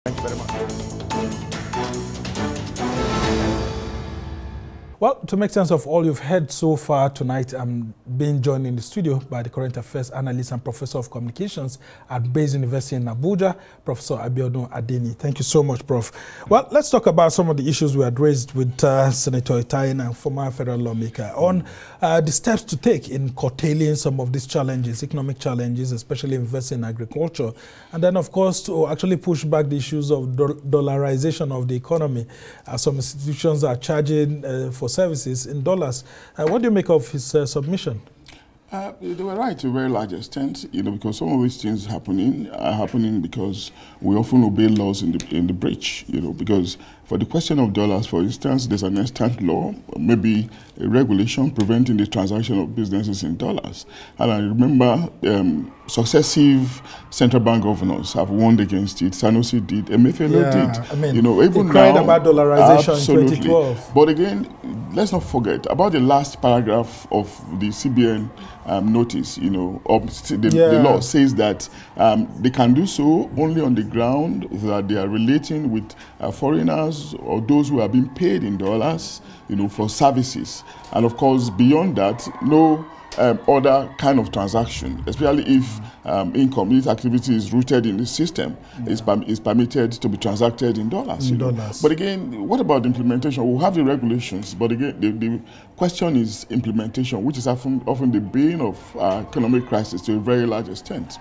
Thank you very much. Well, to make sense of all you've heard so far tonight, I'm being joined in the studio by the current affairs analyst and professor of communications at Bayes University in Abuja, Professor Abiodun Adeniyi. Thank you so much, Prof. Well, let's talk about some of the issues we had raised with Senator Itayin and former federal lawmaker on the steps to take in curtailing some of these challenges, economic challenges, especially investing in agriculture, and then, of course, to actually push back the issues of dollarization of the economy. Some institutions are charging for services in dollars. What do you make of his submission? They were right to a very large extent, because some of these things are happening because we often obey laws in the breach, because for the question of dollars, for instance, there's an extant law, maybe a regulation preventing the transaction of businesses in dollars. And I remember successive central bank governors have warned against it. Sanusi did, Emefiele did. I mean, even they cried now, about dollarization absolutely. in 2012. But again, let's not forget about the last paragraph of the CBN notice. The law says that they can do so only on the ground that they are relating with foreigners or those who are being paid in dollars, for services. And of course, beyond that, no other kind of transaction, especially if income, this activity is rooted in the system, is permitted to be transacted in dollars. But again, what about the implementation? We'll have the regulations, but again, the question is implementation, which is often the bane of economic crisis to a very large extent.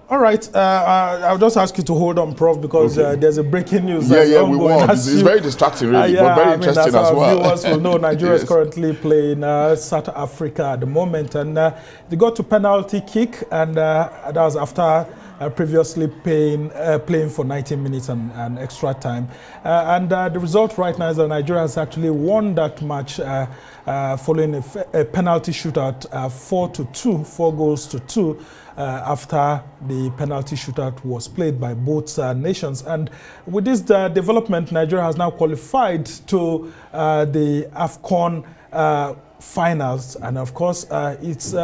All right, I'll just ask you to hold on, Prof, because there's a breaking news. Yeah, we want. It's very distracting, really, but very interesting as well. Viewers will know Nigeria is currently playing South Africa at the moment, and they got to penalty kick, and that was after previously playing for 90 minutes and extra time. The result right now is that Nigeria has actually won that match following a penalty shootout, 4 goals to 2. After the penalty shootout was played by both nations. And with this development, Nigeria has now qualified to the AFCON finals. And of course, it's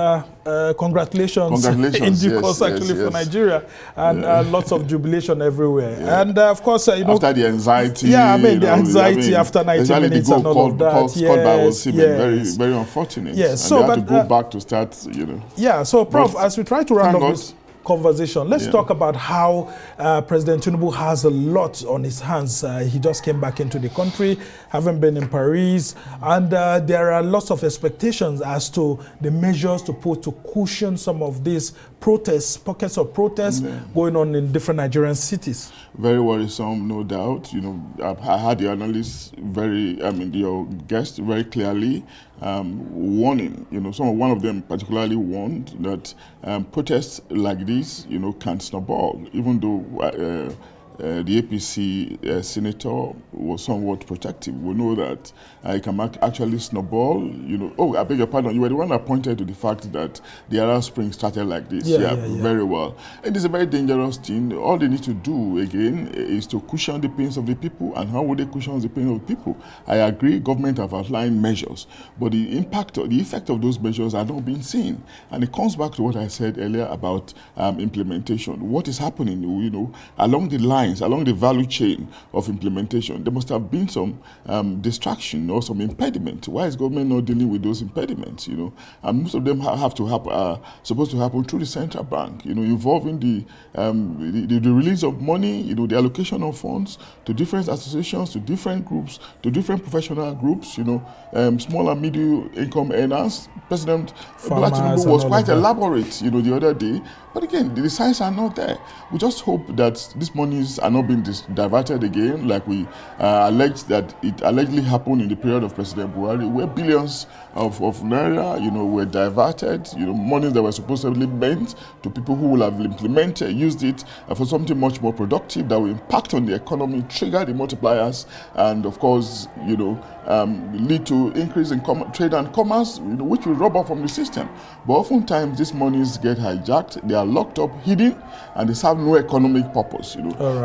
congratulations in due course, for Nigeria. And lots of jubilation everywhere. And of course, after the anxiety. The anxiety after 90 minutes and all of that. Very, very unfortunate. Yes, so they had to go back to start, Yeah, so Prof, as we try to round up this conversation, let's talk about how President Tinubu has a lot on his hands. He just came back into the country, haven't been in Paris, and there are lots of expectations as to the measures to put to cushion some of these protests, pockets of protests going on in different Nigerian cities. Very worrisome, no doubt. I had the analysts your guest very clearly warning. One of them particularly warned that protests like this, can snowball, even though the APC senator was somewhat protective. We know that it can actually snowball. I beg your pardon, you were the one that pointed to the fact that the Arab Spring started like this. Very well. And it's a very dangerous thing. All they need to do, again, is to cushion the pains of the people. And how would they cushion the pain of the people? I agree, government have outlined measures, but the impact, or the effect of those measures are not being seen. And it comes back to what I said earlier about implementation. What is happening, along the line, along the value chain of implementation, there must have been some distraction or some impediment. Why is government not dealing with those impediments? And most of them supposed to happen through the central bank. Involving the release of money, the allocation of funds to different associations, to different groups, to different professional groups. Small and medium income earners. President Bola Tinubu was quite elaborate, the other day. But again, the signs are not there. We just hope that these monies are not being diverted again, like we allege that it allegedly happened in the period of President Buhari, where billions of naira, were diverted, monies that were supposedly meant to people who will have used it for something much more productive that will impact on the economy, trigger the multipliers, and of course, lead to increase in trade and commerce, which will rub off from the system. But oftentimes these monies get hijacked, they are locked up, hidden, and they serve no economic purpose.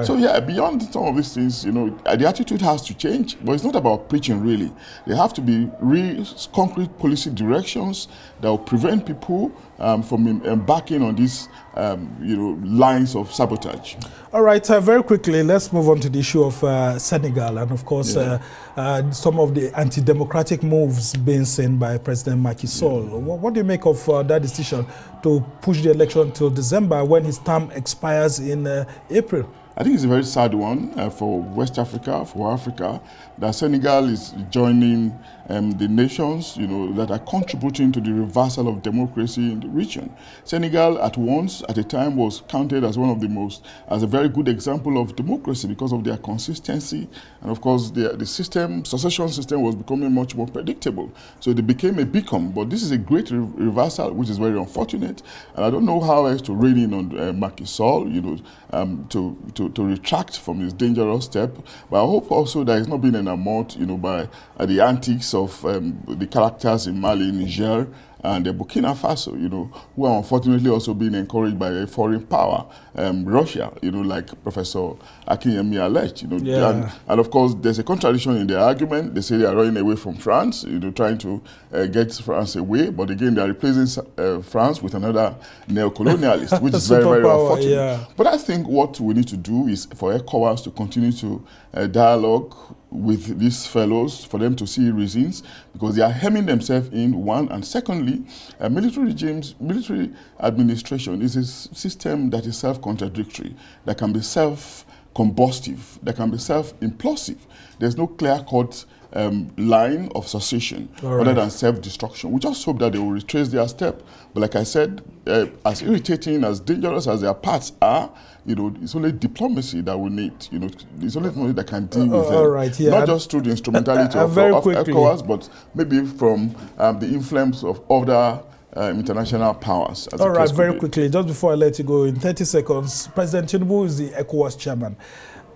So yeah, beyond some of these things, the attitude has to change. But it's not about preaching really. There have to be real concrete policy directions that will prevent people from embarking on these lines of sabotage. All right, very quickly, let's move on to the issue of Senegal and, of course, some of the anti-democratic moves being seen by President Macky Sall. What do you make of that decision to push the election until December when his term expires in April? I think it's a very sad one for West Africa, for Africa, that Senegal is joining the nations, that are contributing to the reversal of democracy in the region. Senegal, at a time, was counted as as a very good example of democracy because of their consistency, and of course, the succession system was becoming much more predictable. So they became a beacon. But this is a great reversal, which is very unfortunate. And I don't know how else to rein in on Macky Sall, to retract from his dangerous step. But I hope also that he's not being enamored, by the antics of the characters in Mali, Niger, and Burkina Faso, who are unfortunately also being encouraged by a foreign power, Russia, like Professor Akinyemi alleged, and of course there's a contradiction in their argument. They say they are running away from France, trying to get France away, but again they are replacing France with another neo-colonialist, which is very, very unfortunate. Yeah. But I think what we need to do is for ECOWAS to continue to dialogue with these fellows, for them to see reasons, because they are hemming themselves in, one, and secondly, military administration is a system that is self-contradictory, that can be self-combustive, that can be self-implosive. There's no clear-cut line of succession other than self-destruction. We just hope that they will retrace their step. But like I said, as irritating, as dangerous as their paths are, it's only diplomacy that we need. It's only diplomacy that can deal with them. Not just through the instrumentality of ECOWAS, but maybe from the influence of other international powers. All right, very quickly, just before I let you go, in 30 seconds, President Tinubu is the ECOWAS chairman.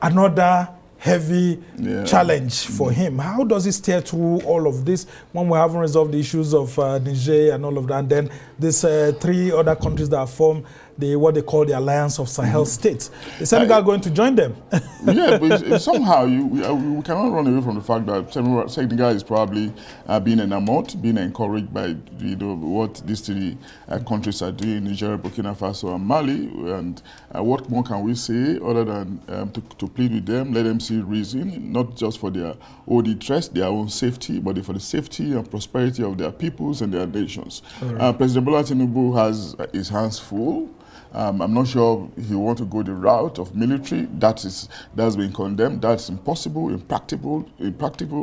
Another heavy challenge for him. How does he steer through all of this when we haven't resolved the issues of Niger and all of that? And then these 3 other countries that have formed what they call the Alliance of Sahel States. Is Senegal going to join them? Yeah, but somehow we cannot run away from the fact that Senegal is probably being enamored, being encouraged by what these 3 countries are doing, Niger, Burkina Faso, and Mali. And what more can we say other than to plead with them, let them see reason, not just for their own interest, their own safety, but for the safety and prosperity of their peoples and their nations. President Bola Tinubu has his hands full. I'm not sure he wants to go the route of military. That's been condemned. That's impossible, impractical,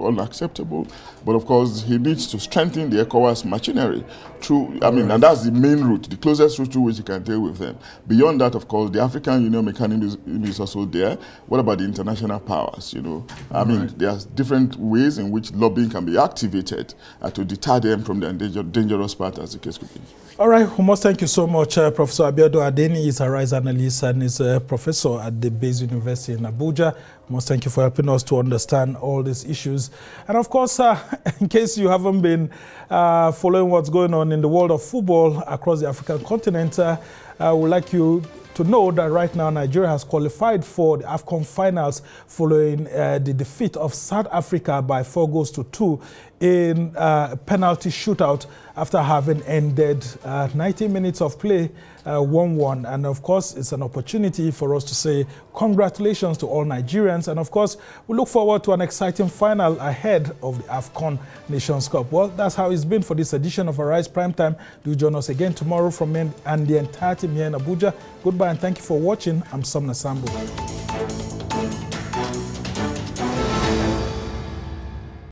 unacceptable. But of course, he needs to strengthen the ECOWAS machinery through. And that's the main route, the closest route through which he can deal with them. Beyond that, of course, the African Union mechanism is also there. What about the international powers? There's different ways in which lobbying can be activated to deter them from the dangerous path, as the case could be. All right, Humos, thank you so much. Professor Abiodun Adeniyi is a rice analyst and is a professor at the Base University in Abuja. Humos, thank you for helping us to understand all these issues. And of course, in case you haven't been following what's going on in the world of football across the African continent, I would like you to know that right now Nigeria has qualified for the AFCON finals following the defeat of South Africa by 4-2 in a penalty shootout after having ended 90 minutes of play 1-1. And of course, it's an opportunity for us to say congratulations to all Nigerians. And of course, we look forward to an exciting final ahead of the AFCON Nations Cup. Well, that's how it's been for this edition of Arise Primetime. Do join us again tomorrow from me and the entire team here in Abuja. Goodbye and thank you for watching. I'm Samna Sambo.